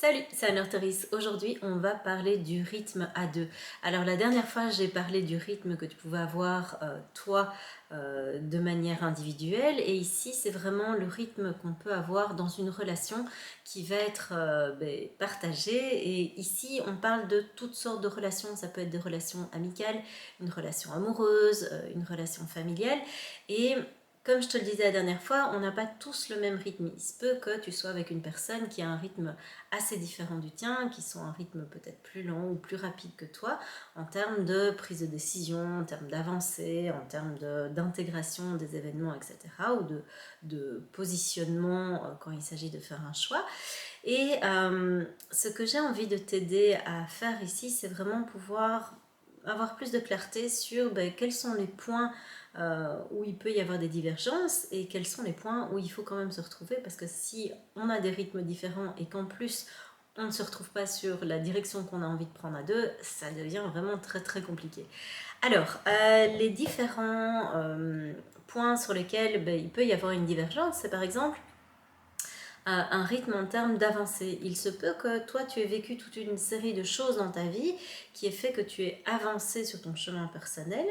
Salut, c'est Anne Arteris. Aujourd'hui, on va parler du rythme à deux. Alors, la dernière fois, j'ai parlé du rythme que tu pouvais avoir, toi, de manière individuelle. Et ici, c'est vraiment le rythme qu'on peut avoir dans une relation qui va être partagée. Et ici, on parle de toutes sortes de relations. Ça peut être des relations amicales, une relation amoureuse, une relation familiale. Et comme je te le disais la dernière fois, on n'a pas tous le même rythme. Il se peut que tu sois avec une personne qui a un rythme assez différent du tien, qui sont à un rythme peut-être plus lent ou plus rapide que toi, en termes de prise de décision, en termes d'avancée, en termes d'intégration des événements, etc., ou de positionnement quand il s'agit de faire un choix. Et ce que j'ai envie de t'aider à faire ici, c'est vraiment pouvoir avoir plus de clarté sur quels sont les points où il peut y avoir des divergences et quels sont les points où il faut quand même se retrouver, parce que si on a des rythmes différents et qu'en plus on ne se retrouve pas sur la direction qu'on a envie de prendre à deux, ça devient vraiment très très compliqué. Alors, les différents points sur lesquels il peut y avoir une divergence, c'est par exemple un rythme en termes d'avancée. Il se peut que toi, tu aies vécu toute une série de choses dans ta vie qui ait fait que tu aies avancé sur ton chemin personnel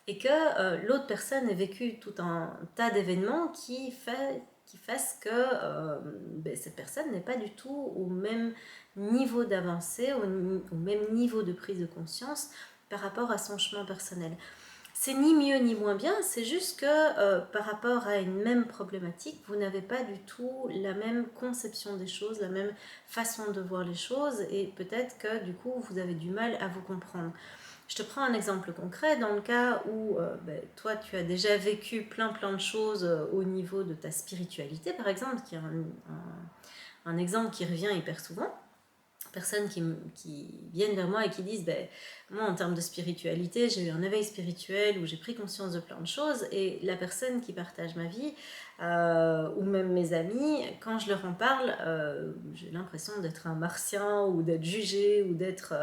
et que l'autre personne ait vécu tout un tas d'événements qui fassent que cette personne n'est pas du tout au même niveau d'avancée, au même niveau de prise de conscience par rapport à son chemin personnel. C'est ni mieux ni moins bien, c'est juste que par rapport à une même problématique, vous n'avez pas du tout la même conception des choses, la même façon de voir les choses, et peut-être que du coup vous avez du mal à vous comprendre. Je te prends un exemple concret, dans le cas où toi tu as déjà vécu plein de choses au niveau de ta spiritualité par exemple, qui est un exemple qui revient hyper souvent. Personnes qui viennent vers moi et qui disent moi en termes de spiritualité j'ai eu un éveil spirituel où j'ai pris conscience de plein de choses, et la personne qui partage ma vie ou même mes amis, quand je leur en parle, j'ai l'impression d'être un martien ou d'être jugé ou d'être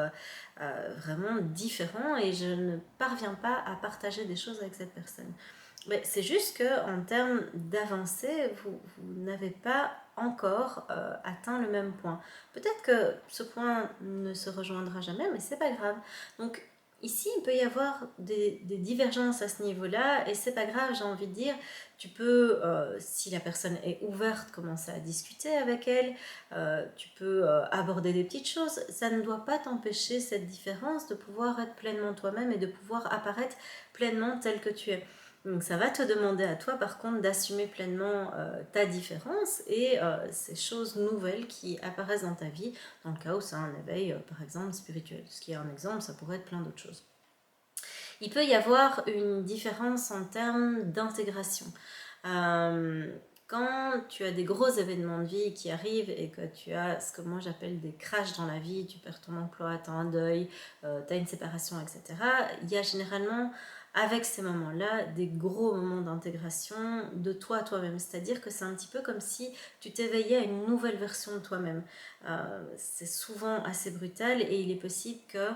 vraiment différent, et je ne parviens pas à partager des choses avec cette personne. Mais c'est juste qu'en termes d'avancée, vous n'avez pas encore atteint le même point. Peut-être que ce point ne se rejoindra jamais, mais c'est pas grave. Donc ici, il peut y avoir des divergences à ce niveau-là, et c'est pas grave, j'ai envie de dire. Tu peux, si la personne est ouverte, commencer à discuter avec elle. Tu peux aborder des petites choses. Ça ne doit pas t'empêcher, cette différence, de pouvoir être pleinement toi-même et de pouvoir apparaître pleinement tel que tu es. Donc ça va te demander à toi par contre d'assumer pleinement ta différence et ces choses nouvelles qui apparaissent dans ta vie, dans le cas où c'est un éveil par exemple spirituel. Ce qui est un exemple, ça pourrait être plein d'autres choses. Il peut y avoir une différence en termes d'intégration. Quand tu as des gros événements de vie qui arrivent et que tu as ce que moi j'appelle des crashs dans la vie, tu perds ton emploi, tu as un deuil, tu as une séparation, etc., il y a généralement avec ces moments-là des gros moments d'intégration de toi à toi-même. C'est-à-dire que c'est un petit peu comme si tu t'éveillais à une nouvelle version de toi-même. C'est souvent assez brutal et il est possible que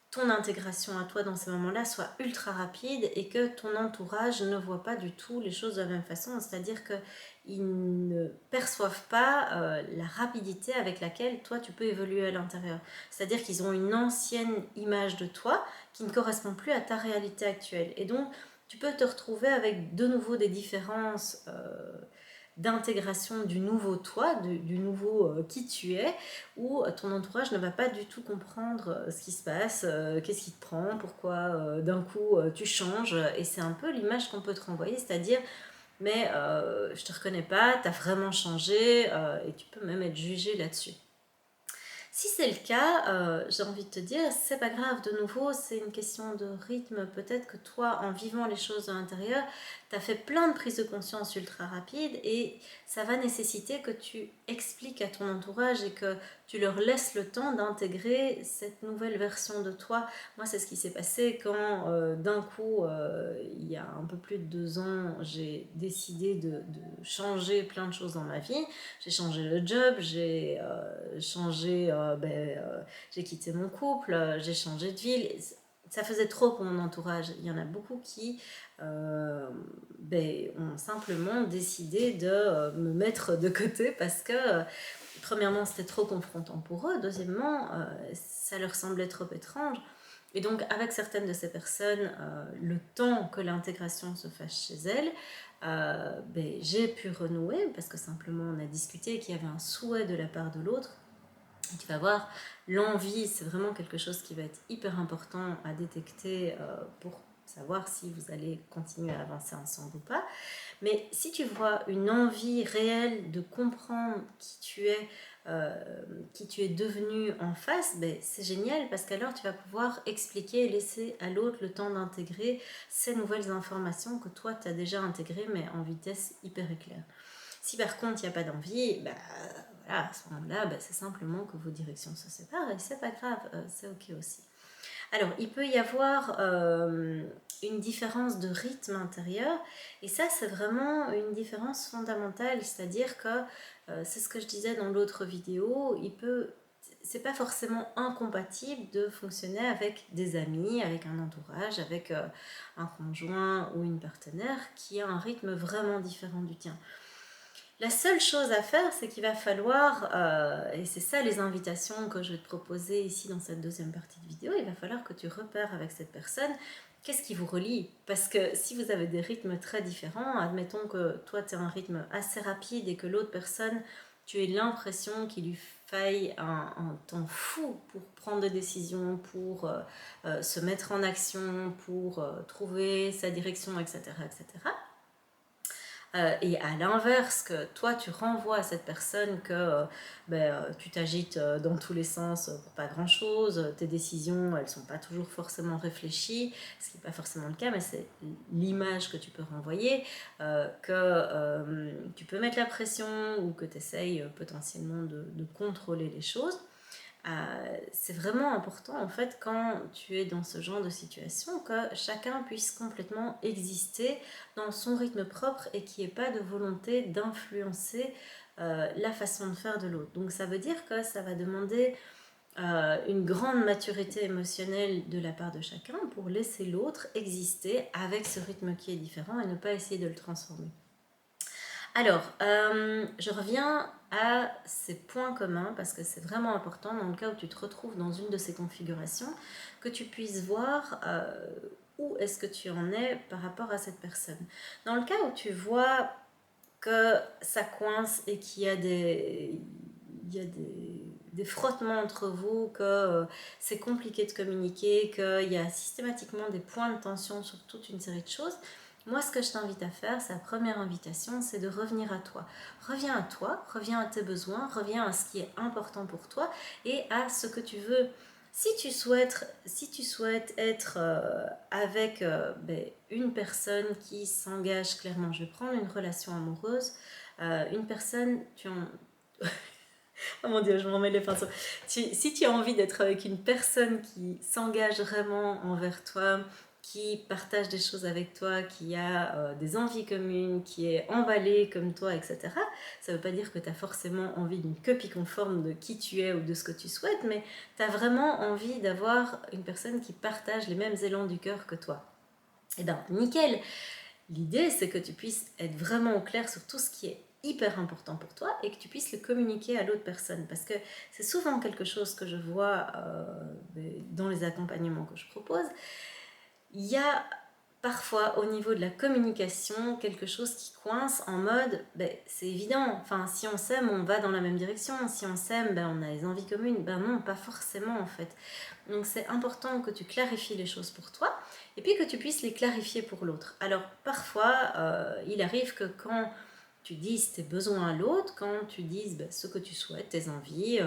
ton intégration à toi dans ces moments-là soit ultra rapide et que ton entourage ne voit pas du tout les choses de la même façon, c'est-à-dire qu'ils ne perçoivent pas la rapidité avec laquelle toi tu peux évoluer à l'intérieur. C'est-à-dire qu'ils ont une ancienne image de toi qui ne correspond plus à ta réalité actuelle. Et donc tu peux te retrouver avec de nouveau des différences d'intégration du nouveau toi, du nouveau qui tu es, où ton entourage ne va pas du tout comprendre ce qui se passe, qu'est-ce qui te prend, pourquoi d'un coup tu changes. Et c'est un peu l'image qu'on peut te renvoyer, c'est-à-dire mais je te reconnais pas, t'as vraiment changé, et tu peux même être jugé là-dessus. Si c'est le cas, j'ai envie de te dire, c'est pas grave, de nouveau, c'est une question de rythme. Peut-être que toi, en vivant les choses de l'intérieur, tu as fait plein de prises de conscience ultra rapides, et ça va nécessiter que tu expliques à ton entourage et que tu leur laisses le temps d'intégrer cette nouvelle version de toi. Moi, c'est ce qui s'est passé quand d'un coup, il y a un peu plus de 2 ans, j'ai décidé de changer plein de choses dans ma vie. J'ai changé le job, j'ai quitté mon couple, j'ai changé de ville. Ça faisait trop pour mon entourage. Il y en a beaucoup qui ont simplement décidé de me mettre de côté parce que premièrement, c'était trop confrontant pour eux. Deuxièmement, ça leur semblait trop étrange. Et donc, avec certaines de ces personnes, le temps que l'intégration se fasse chez elles, j'ai pu renouer parce que simplement on a discuté qu'il y avait un souhait de la part de l'autre. Et tu vas voir, l'envie, c'est vraiment quelque chose qui va être hyper important à détecter pour savoir si vous allez continuer à avancer ensemble ou pas. Mais si tu vois une envie réelle de comprendre qui tu es devenu en face, c'est génial parce qu'alors tu vas pouvoir expliquer et laisser à l'autre le temps d'intégrer ces nouvelles informations que toi tu as déjà intégrées mais en vitesse hyper éclair. Si par contre il n'y a pas d'envie, voilà, à ce moment-là, c'est simplement que vos directions se séparent et c'est pas grave, c'est ok aussi. Alors, il peut y avoir une différence de rythme intérieur, et ça, c'est vraiment une différence fondamentale, c'est-à-dire que, c'est ce que je disais dans l'autre vidéo, c'est pas forcément incompatible de fonctionner avec des amis, avec un entourage, avec un conjoint ou une partenaire qui a un rythme vraiment différent du tien. La seule chose à faire, c'est qu'il va falloir, et c'est ça les invitations que je vais te proposer ici dans cette deuxième partie de vidéo, il va falloir que tu repères avec cette personne qu'est-ce qui vous relie. Parce que si vous avez des rythmes très différents, admettons que toi tu as un rythme assez rapide et que l'autre personne, tu aies l'impression qu'il lui faille un temps fou pour prendre des décisions, pour se mettre en action, pour trouver sa direction, etc., etc. Et à l'inverse, que toi tu renvoies à cette personne que tu t'agites dans tous les sens pour pas grand chose, tes décisions elles sont pas toujours forcément réfléchies, ce qui n'est pas forcément le cas, mais c'est l'image que tu peux renvoyer, que tu peux mettre la pression ou que tu essayes potentiellement de contrôler les choses. C'est vraiment important en fait quand tu es dans ce genre de situation que chacun puisse complètement exister dans son rythme propre et qu'il n'y ait pas de volonté d'influencer la façon de faire de l'autre. Donc ça veut dire que ça va demander une grande maturité émotionnelle de la part de chacun pour laisser l'autre exister avec ce rythme qui est différent et ne pas essayer de le transformer. Alors, je reviens à ces points communs parce que c'est vraiment important dans le cas où tu te retrouves dans une de ces configurations que tu puisses voir où est-ce que tu en es par rapport à cette personne. Dans le cas où tu vois que ça coince et qu'il y a des frottements entre vous, que c'est compliqué de communiquer, qu'il y a systématiquement des points de tension sur toute une série de choses, moi, ce que je t'invite à faire, c'est la première invitation, c'est de revenir à toi. Reviens à toi, reviens à tes besoins, reviens à ce qui est important pour toi et à ce que tu veux. Si tu souhaites être avec une personne qui s'engage clairement, je vais prendre une relation amoureuse, une personne, oh mon Dieu, je m'en mets les pinceaux. Si tu as envie d'être avec une personne qui s'engage vraiment envers toi, qui partage des choses avec toi, qui a des envies communes, qui est emballée comme toi, etc. Ça ne veut pas dire que tu as forcément envie d'une copie conforme de qui tu es ou de ce que tu souhaites, mais tu as vraiment envie d'avoir une personne qui partage les mêmes élans du cœur que toi. Eh bien, nickel. L'idée, c'est que tu puisses être vraiment au clair sur tout ce qui est hyper important pour toi et que tu puisses le communiquer à l'autre personne. Parce que c'est souvent quelque chose que je vois dans les accompagnements que je propose. Il y a parfois au niveau de la communication quelque chose qui coince en mode c'est évident, enfin si on s'aime on va dans la même direction, si on s'aime on a des envies communes, non, pas forcément en fait. Donc c'est important que tu clarifies les choses pour toi et puis que tu puisses les clarifier pour l'autre. Alors parfois il arrive que quand tu dises tes besoins à l'autre, quand tu dises ce que tu souhaites, tes envies,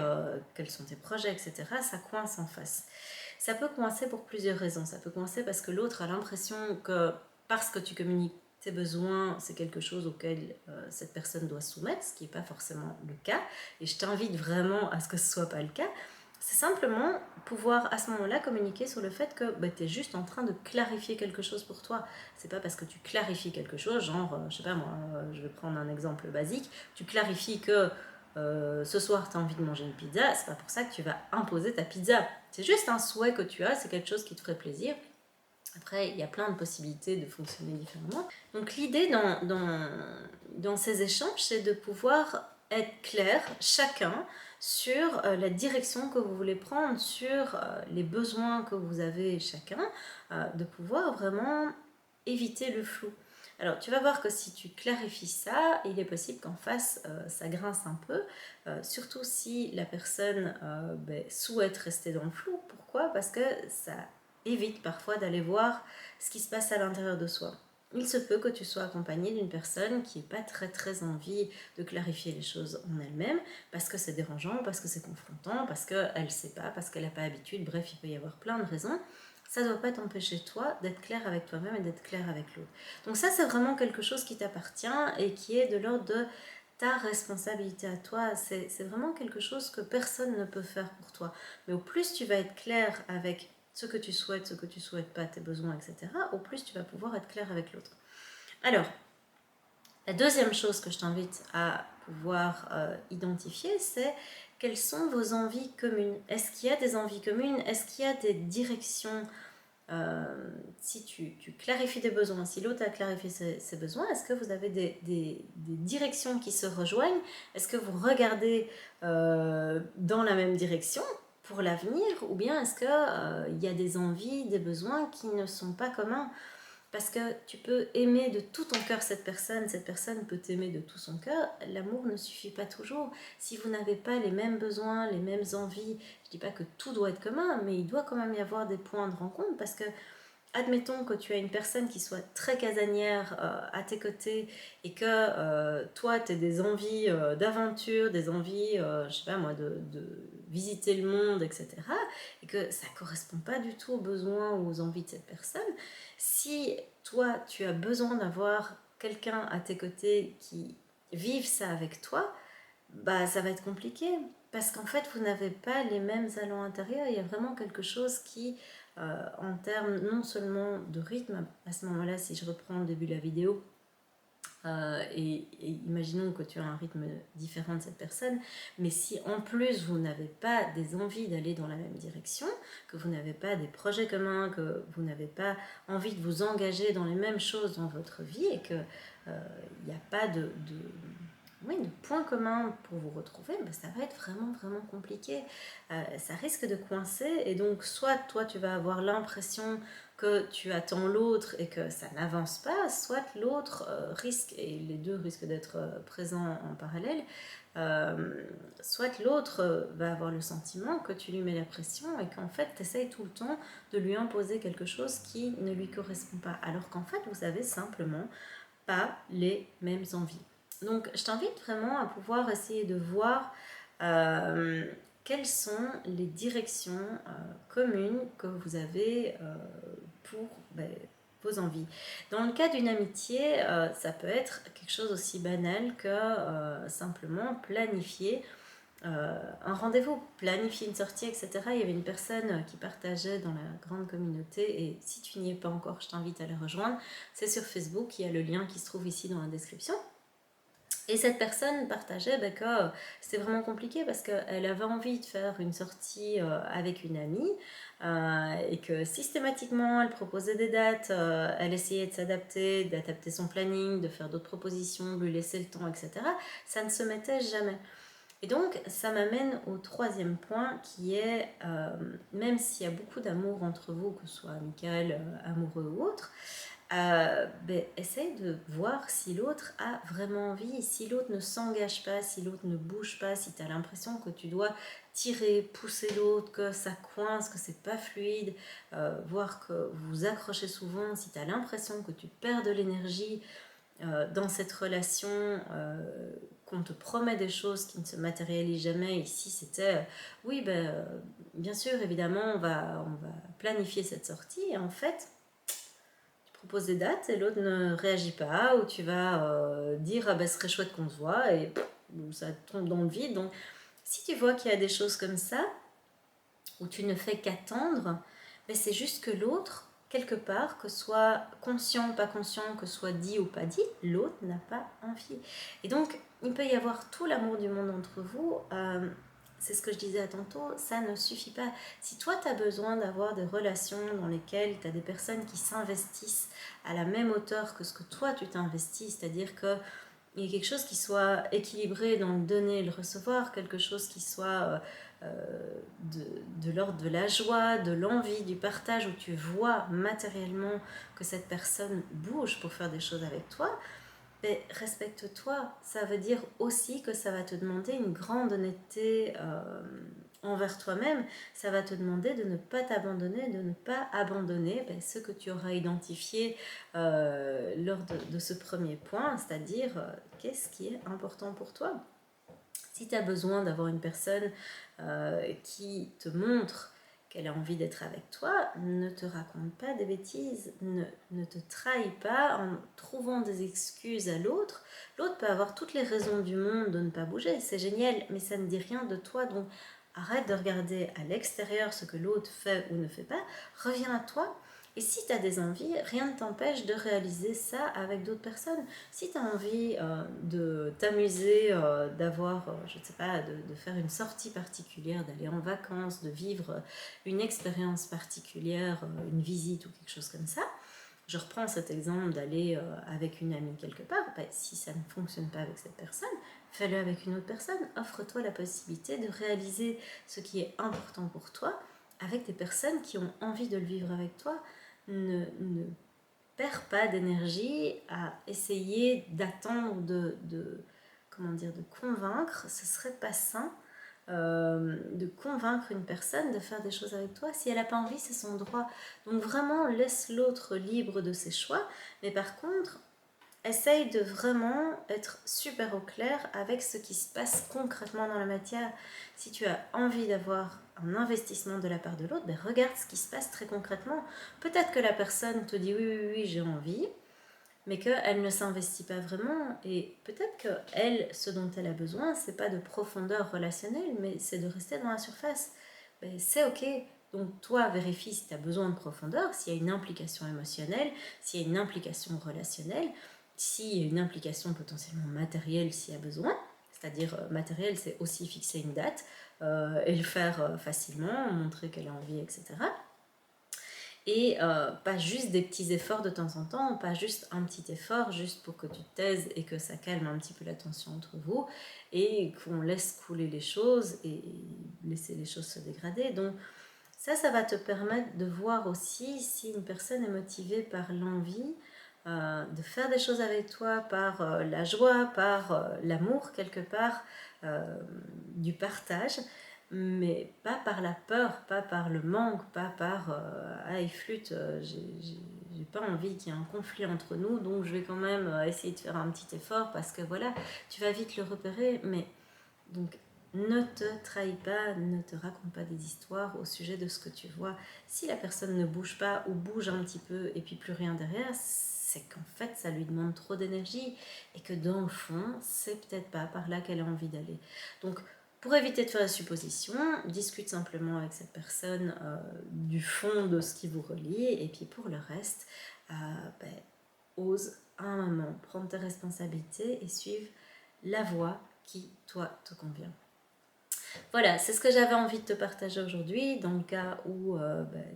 quels sont tes projets, etc., ça coince en face. Ça peut coincer pour plusieurs raisons. Ça peut coincer parce que l'autre a l'impression que parce que tu communiques tes besoins, c'est quelque chose auquel cette personne doit se soumettre, ce qui n'est pas forcément le cas. Et je t'invite vraiment à ce que ce ne soit pas le cas. C'est simplement pouvoir à ce moment-là communiquer sur le fait que tu es juste en train de clarifier quelque chose pour toi. C'est pas parce que tu clarifies quelque chose, genre, je sais pas moi, je vais prendre un exemple basique, tu clarifies que ce soir tu as envie de manger une pizza, c'est pas pour ça que tu vas imposer ta pizza. C'est juste un souhait que tu as, c'est quelque chose qui te ferait plaisir. Après, il y a plein de possibilités de fonctionner différemment. Donc l'idée dans ces échanges, c'est de pouvoir être clair, chacun, sur la direction que vous voulez prendre, sur les besoins que vous avez chacun, de pouvoir vraiment éviter le flou. Alors tu vas voir que si tu clarifies ça, il est possible qu'en face ça grince un peu, surtout si la personne souhaite rester dans le flou. Pourquoi? Parce que ça évite parfois d'aller voir ce qui se passe à l'intérieur de soi. Il se peut que tu sois accompagné d'une personne qui n'a pas très envie de clarifier les choses en elle-même, parce que c'est dérangeant, parce que c'est confrontant, parce qu'elle ne sait pas, parce qu'elle n'a pas l'habitude, bref, il peut y avoir plein de raisons. Ça ne doit pas t'empêcher toi d'être clair avec toi-même et d'être clair avec l'autre. Donc ça, c'est vraiment quelque chose qui t'appartient et qui est de l'ordre de ta responsabilité à toi. C'est vraiment quelque chose que personne ne peut faire pour toi. Mais au plus tu vas être clair avec ce que tu souhaites pas, tes besoins, etc., au plus tu vas pouvoir être clair avec l'autre. Alors, la deuxième chose que je t'invite à pouvoir identifier, c'est quelles sont vos envies communes. Est-ce qu'il y a des envies communes? Est-ce qu'il y a des directions? Si tu clarifies des besoins, si l'autre a clarifié ses besoins, est-ce que vous avez des directions qui se rejoignent? Est-ce que vous regardez dans la même direction pour l'avenir? Ou bien est-ce qu'il y a des envies, des besoins qui ne sont pas communs? Parce que tu peux aimer de tout ton cœur cette personne peut t'aimer de tout son cœur. L'amour ne suffit pas toujours. Si vous n'avez pas les mêmes besoins, les mêmes envies, je ne dis pas que tout doit être commun, mais il doit quand même y avoir des points de rencontre parce que admettons que tu as une personne qui soit très casanière à tes côtés et que toi, tu as des envies d'aventure, des envies, je sais pas moi, de visiter le monde, etc. Et que ça ne correspond pas du tout aux besoins ou aux envies de cette personne. Si toi, tu as besoin d'avoir quelqu'un à tes côtés qui vive ça avec toi, bah ça va être compliqué parce qu'en fait vous n'avez pas les mêmes allants intérieurs. Il y a vraiment quelque chose qui en termes non seulement de rythme, à ce moment là si je reprends le début de la vidéo et imaginons que tu as un rythme différent de cette personne, mais si en plus vous n'avez pas des envies d'aller dans la même direction, que vous n'avez pas des projets communs, que vous n'avez pas envie de vous engager dans les mêmes choses dans votre vie et qu'il n'y a pas de points communs pour vous retrouver, ben ça va être vraiment compliqué. Ça risque de coincer et donc soit toi tu vas avoir l'impression que tu attends l'autre et que ça n'avance pas, soit l'autre risque, et les deux risquent d'être présents en parallèle, soit l'autre va avoir le sentiment que tu lui mets la pression et qu'en fait tu essayes tout le temps de lui imposer quelque chose qui ne lui correspond pas, alors qu'en fait vous avez simplement pas les mêmes envies. Donc je t'invite vraiment à pouvoir essayer de voir quelles sont les directions communes que vous avez pour vos envies. Dans le cas d'une amitié, ça peut être quelque chose aussi banal que simplement planifier un rendez-vous, planifier une sortie, etc. Il y avait une personne qui partageait dans la grande communauté, et si tu n'y es pas encore, je t'invite à la rejoindre. C'est sur Facebook, il y a le lien qui se trouve ici dans la description. Et cette personne partageait que c'était vraiment compliqué parce qu'elle avait envie de faire une sortie avec une amie et que systématiquement elle proposait des dates, elle essayait de s'adapter, d'adapter son planning, de faire d'autres propositions, de lui laisser le temps, etc. Ça ne se mettait jamais. Et donc, ça m'amène au troisième point qui est, même s'il y a beaucoup d'amour entre vous, que ce soit amical, amoureux ou autre, essaye de voir si l'autre a vraiment envie, si l'autre ne s'engage pas, si l'autre ne bouge pas, si tu as l'impression que tu dois tirer, pousser l'autre, que ça coince, que c'est pas fluide, voir que vous vous accrochez souvent, si tu as l'impression que tu perds de l'énergie dans cette relation, qu'on te promet des choses qui ne se matérialisent jamais. Ici, c'était oui, bien sûr, évidemment, on va planifier cette sortie. Et en fait, tu proposes des dates et l'autre ne réagit pas, ou tu vas dire ce serait chouette qu'on se voit, et ça tombe dans le vide. Donc, si tu vois qu'il y a des choses comme ça, où tu ne fais qu'attendre, c'est juste que l'autre, quelque part, que soit conscient ou pas conscient, que soit dit ou pas dit, l'autre n'a pas envie. Et donc, il peut y avoir tout l'amour du monde entre vous. C'est ce que je disais à tantôt, ça ne suffit pas. Si toi, tu as besoin d'avoir des relations dans lesquelles tu as des personnes qui s'investissent à la même hauteur que ce que toi, tu t'investis, c'est-à-dire que il y ait quelque chose qui soit équilibré dans le donner et le recevoir, quelque chose qui soit de l'ordre de la joie, de l'envie, du partage, où tu vois matériellement que cette personne bouge pour faire des choses avec toi. Mais respecte-toi, ça veut dire aussi que ça va te demander une grande honnêteté envers toi-même. Ça va te demander de ne pas t'abandonner, de ne pas abandonner ce que tu auras identifié lors de ce premier point, c'est-à-dire qu'est-ce qui est important pour toi. Si tu as besoin d'avoir une personne qui te montre qu'elle a envie d'être avec toi, ne te raconte pas des bêtises, ne te trahis pas en trouvant des excuses à l'autre. L'autre peut avoir toutes les raisons du monde de ne pas bouger, c'est génial, mais ça ne dit rien de toi, donc arrête de regarder à l'extérieur ce que l'autre fait ou ne fait pas, reviens à toi. Et si tu as des envies, rien ne t'empêche de réaliser ça avec d'autres personnes. Si tu as envie de t'amuser, d'avoir, je ne sais pas, de faire une sortie particulière, d'aller en vacances, de vivre une expérience particulière, une visite ou quelque chose comme ça, je reprends cet exemple d'aller avec une amie quelque part, si ça ne fonctionne pas avec cette personne, fais-le avec une autre personne, offre-toi la possibilité de réaliser ce qui est important pour toi avec des personnes qui ont envie de le vivre avec toi. Ne perds pas d'énergie à essayer d'attendre, comment dire, de convaincre, ce serait pas sain. De convaincre une personne de faire des choses avec toi. Si elle n'a pas envie, c'est son droit. Donc vraiment, laisse l'autre libre de ses choix. Mais par contre, essaye de vraiment être super au clair avec ce qui se passe concrètement dans la matière. Si tu as envie d'avoir un investissement de la part de l'autre, regarde ce qui se passe très concrètement. Peut-être que la personne te dit oui, j'ai envie, mais qu'elle ne s'investit pas vraiment, et peut-être qu'elle, ce dont elle a besoin, c'est pas de profondeur relationnelle, mais c'est de rester dans la surface. C'est ok. Donc toi, vérifie si tu as besoin de profondeur, s'il y a une implication émotionnelle, s'il y a une implication relationnelle, s'il y a une implication potentiellement matérielle s'il y a besoin, c'est-à-dire matériel, c'est aussi fixer une date et le faire facilement, montrer qu'elle a envie, etc. Et pas juste des petits efforts de temps en temps, pas juste un petit effort juste pour que tu te taises et que ça calme un petit peu la tension entre vous et qu'on laisse couler les choses et laisser les choses se dégrader. Donc ça va te permettre de voir aussi si une personne est motivée par l'envie de faire des choses avec toi, par la joie, par l'amour quelque part, du partage, mais pas par la peur, pas par le manque, pas par ah il flûte, j'ai pas envie qu'il y ait un conflit entre nous, donc je vais quand même essayer de faire un petit effort parce que voilà, tu vas vite le repérer. Mais donc ne te trahis pas, ne te raconte pas des histoires au sujet de ce que tu vois. Si la personne ne bouge pas ou bouge un petit peu et puis plus rien derrière, c'est qu'en fait ça lui demande trop d'énergie et que dans le fond c'est peut-être pas par là qu'elle a envie d'aller. Donc pour éviter de faire la supposition, discute simplement avec cette personne du fond de ce qui vous relie, et puis pour le reste, ose à un moment prendre tes responsabilités et suivre la voie qui, toi, te convient. Voilà, c'est ce que j'avais envie de te partager aujourd'hui. Dans le cas où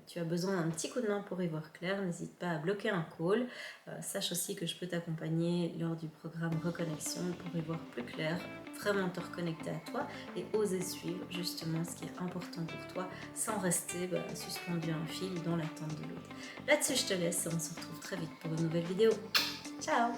tu as besoin d'un petit coup de main pour y voir clair, n'hésite pas à bloquer un call. Sache aussi que je peux t'accompagner lors du programme Reconnexion pour y voir plus clair, vraiment te reconnecter à toi et oser suivre justement ce qui est important pour toi sans rester suspendu à un fil dans l'attente de l'autre. Là-dessus, je te laisse et on se retrouve très vite pour une nouvelle vidéo. Ciao!